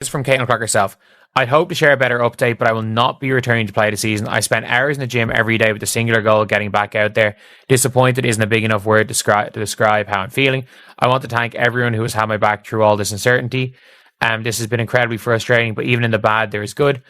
This is from Caitlin Clark herself. I'd hope to share a better update, but I will not be returning to play the season. I spent hours in the gym every day with the singular goal of getting back out there. Disappointed isn't a big enough word to describe how I'm feeling. I want to thank everyone who has had my back through all this uncertainty. This has been incredibly frustrating, but even in the bad, there is good.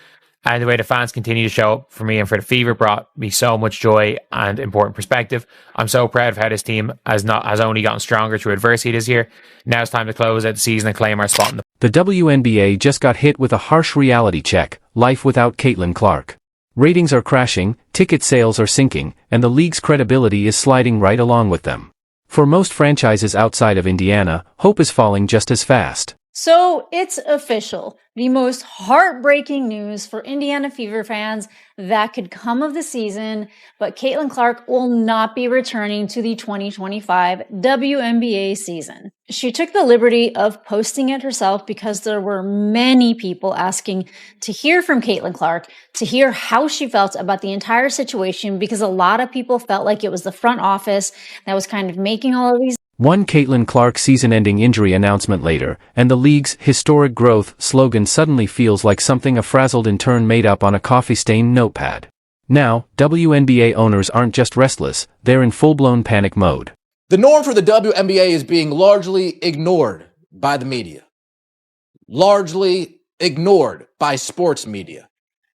And the way the fans continue to show up for me and for the Fever brought me so much joy and important perspective. I'm so proud of how this team has only gotten stronger through adversity this year. Now it's time to close out the season and claim our spot in The WNBA just got hit with a harsh reality check, life without Caitlin Clark. Ratings are crashing, ticket sales are sinking, and the league's credibility is sliding right along with them. For most franchises outside of Indiana, hope is falling just as fast. So it's official. The most heartbreaking news for Indiana Fever fans that could come of the season, but Caitlin Clark will not be returning to the 2025 WNBA season. She took the liberty of posting it herself because there were many people asking to hear from Caitlin Clark, to hear how she felt about the entire situation, because a lot of people felt like it was the front office that was kind of making all of these. One Caitlin Clark season-ending injury announcement later, and the league's historic growth slogan suddenly feels like something a frazzled intern made up on a coffee-stained notepad. Now, WNBA owners aren't just restless, they're in full-blown panic mode. The norm for the WNBA is being largely ignored by the media. Largely ignored by sports media.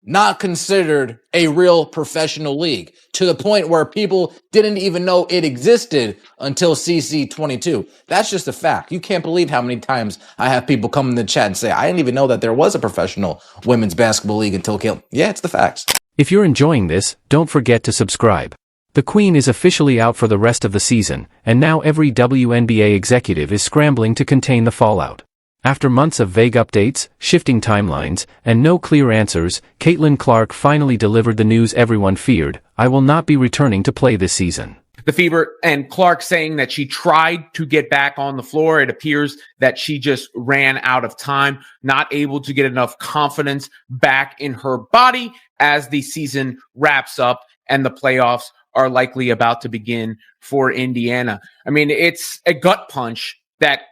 Not considered a real professional league, to the point where people didn't even know it existed until CC22. That's just a fact. You can't believe how many times I have people come in the chat and say, I didn't even know that there was a professional women's basketball league until Caitlin. Yeah, it's the facts. If you're enjoying this, don't forget to subscribe. The Queen is officially out for the rest of the season, and now every WNBA executive is scrambling to contain the fallout. After months of vague updates, shifting timelines, and no clear answers, Caitlin Clark finally delivered the news everyone feared: I will not be returning to play this season. The Fever and Clark saying that she tried to get back on the floor. It appears that she just ran out of time, not able to get enough confidence back in her body as the season wraps up and the playoffs are likely about to begin for Indiana. I mean, it's a gut punch that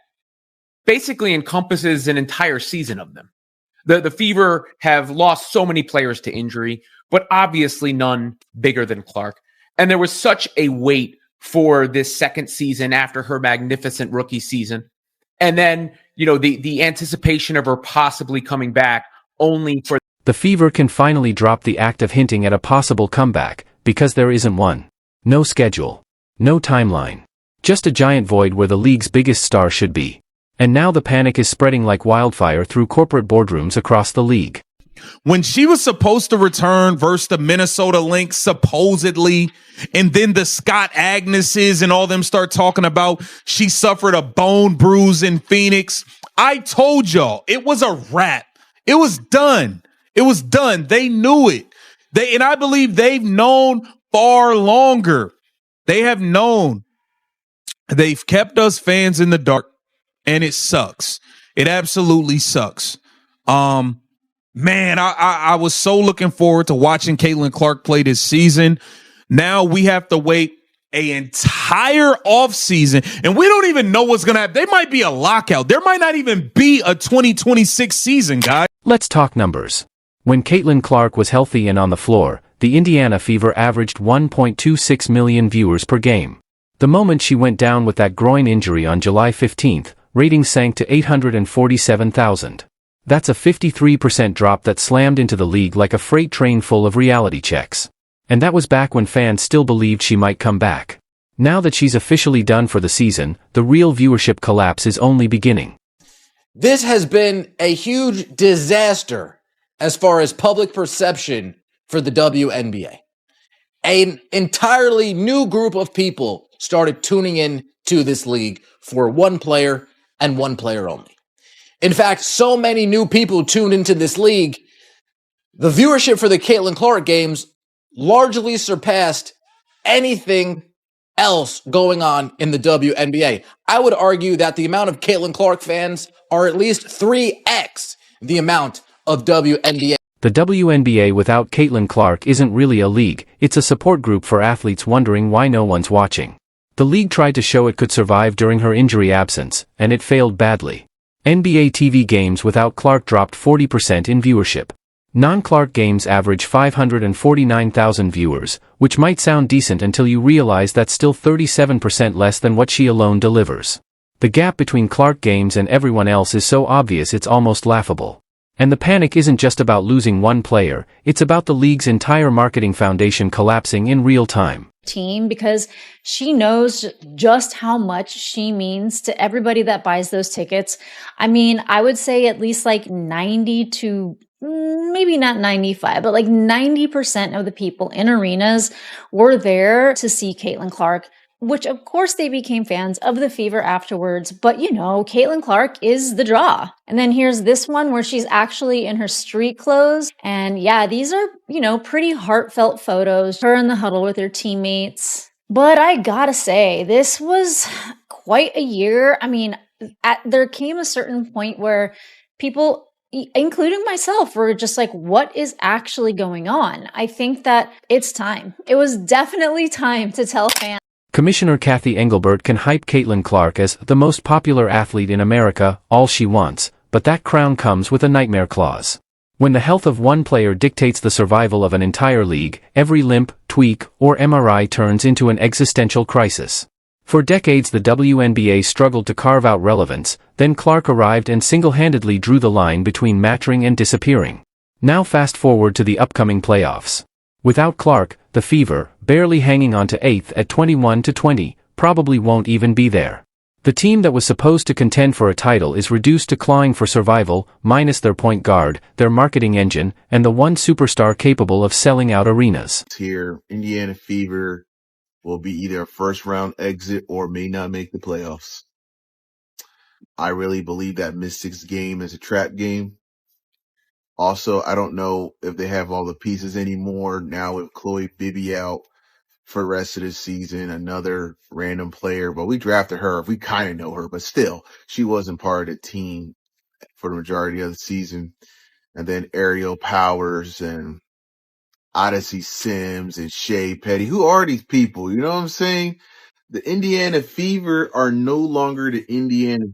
basically encompasses an entire season of them. The Fever have lost so many players to injury, but obviously none bigger than Clark. And there was such a wait for this second season after her magnificent rookie season. And then, the anticipation of her possibly coming back only for... The Fever can finally drop the act of hinting at a possible comeback, because there isn't one. No schedule. No timeline. Just a giant void where the league's biggest star should be. And now the panic is spreading like wildfire through corporate boardrooms across the league. When she was supposed to return versus the Minnesota Lynx, supposedly, and then the Scott Agneses and all them start talking about she suffered a bone bruise in Phoenix, I told y'all it was a wrap. It was done. It was done. They knew it. And I believe they've known far longer. They have known. They've kept us fans in the dark. And it sucks. It absolutely sucks. Man, I was so looking forward to watching Caitlin Clark play this season. Now we have to wait an entire offseason, and we don't even know what's going to happen. There might be a lockout. There might not even be a 2026 season, guys. Let's talk numbers. When Caitlin Clark was healthy and on the floor, the Indiana Fever averaged 1.26 million viewers per game. The moment she went down with that groin injury on July 15th, ratings sank to 847,000. That's a 53% drop that slammed into the league like a freight train full of reality checks. And that was back when fans still believed she might come back. Now that she's officially done for the season, the real viewership collapse is only beginning. This has been a huge disaster as far as public perception for the WNBA. An entirely new group of people started tuning in to this league for one player and one player only. In fact, so many new people tuned into this league, the viewership for the Caitlin Clark games largely surpassed anything else going on in the WNBA. I would argue that the amount of Caitlin Clark fans are at least 3x the amount of WNBA. The WNBA without Caitlin Clark isn't really a league, it's a support group for athletes wondering why no one's watching. The league tried to show it could survive during her injury absence, and it failed badly. NBA TV games without Clark dropped 40% in viewership. Non-Clark games average 549,000 viewers, which might sound decent until you realize that's still 37% less than what she alone delivers. The gap between Clark games and everyone else is so obvious it's almost laughable. And the panic isn't just about losing one player, it's about the league's entire marketing foundation collapsing in real time. Team, because she knows just how much she means to everybody that buys those tickets. I mean, I would say at least like 90 to maybe not 95, but like 90% of the people in arenas were there to see Caitlin Clark, which of course they became fans of the Fever afterwards. But you know, Caitlin Clark is the draw. And then here's this one where she's actually in her street clothes. And yeah, these are, you know, pretty heartfelt photos, her in the huddle with her teammates. But I gotta say, this was quite a year. I mean, there came a certain point where people, including myself, were just like, what is actually going on? I think that it's time. It was definitely time to tell fans. Commissioner Kathy Engelbert can hype Caitlin Clark as the most popular athlete in America all she wants, but that crown comes with a nightmare clause. When the health of one player dictates the survival of an entire league, every limp, tweak, or MRI turns into an existential crisis. For decades the WNBA struggled to carve out relevance, then Clark arrived and single-handedly drew the line between mattering and disappearing. Now fast forward to the upcoming playoffs. Without Clark, the Fever, barely hanging on to 8th at 21-20, probably won't even be there. The team that was supposed to contend for a title is reduced to clawing for survival, minus their point guard, their marketing engine, and the one superstar capable of selling out arenas. Here, Indiana Fever will be either a first-round exit or may not make the playoffs. I really believe that Mystics game is a trap game. Also, I don't know if they have all the pieces anymore now with Chloe Bibby out for the rest of the season, another random player. But we drafted her. We kind of know her, but still, she wasn't part of the team for the majority of the season. And then Aerial Powers and Odyssey Sims and Shea Petty. Who are these people? You know what I'm saying? The Indiana Fever are no longer the Indiana